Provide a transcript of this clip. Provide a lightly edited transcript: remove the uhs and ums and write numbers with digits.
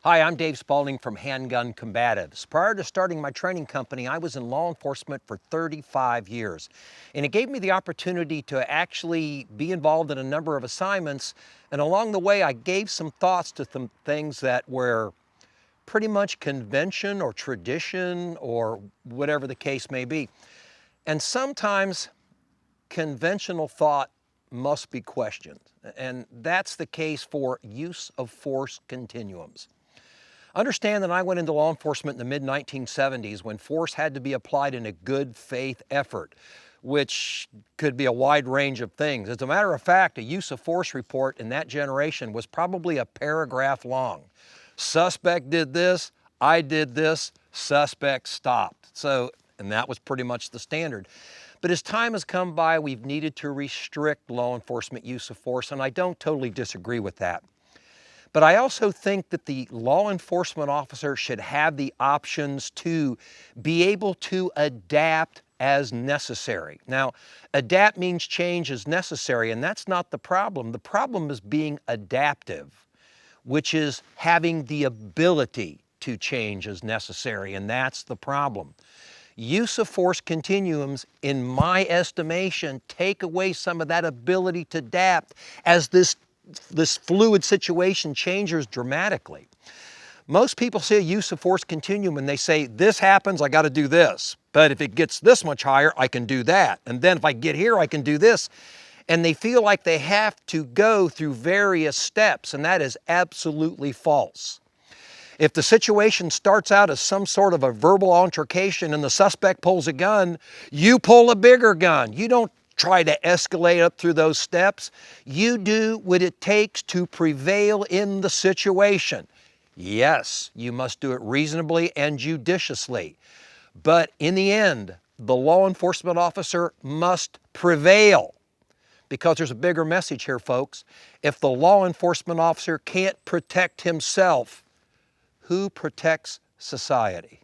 Hi, I'm Dave Spaulding from Handgun Combatives. Prior to starting my training company, I was in law enforcement for 35 years. And it gave me the opportunity to actually be involved in a number of assignments. And along the way, I gave some thoughts to some things that were pretty much convention or tradition or whatever the case may be. And sometimes conventional thought must be questioned. And that's the case for use of force continuums. Understand that I went into law enforcement in the mid-1970s when force had to be applied in a good faith effort, which could be a wide range of things. As a matter of fact, a use of force report in that generation was probably a paragraph long. Suspect did this, I did this, suspect stopped. And that was pretty much the standard. But as time has come by, we've needed to restrict law enforcement use of force, and I don't totally disagree with that. But I also think that the law enforcement officer should have the options to be able to adapt as necessary. Now, adapt means change as necessary, and that's not the problem. The problem is being adaptive, which is having the ability to change as necessary, and that's the problem. Use of force continuums, in my estimation, take away some of that ability to adapt as this fluid situation changes dramatically. Most people see a use of force continuum and they say, this happens, I got to do this. But if it gets this much higher, I can do that. And then if I get here, I can do this. And they feel like they have to go through various steps, and that is absolutely false. If the situation starts out as some sort of a verbal altercation and the suspect pulls a gun, you pull a bigger gun. You don't try to escalate up through those steps. You do what it takes to prevail in the situation. Yes, you must do it reasonably and judiciously. But in the end, the law enforcement officer must prevail. Because there's a bigger message here, folks. If the law enforcement officer can't protect himself, who protects society?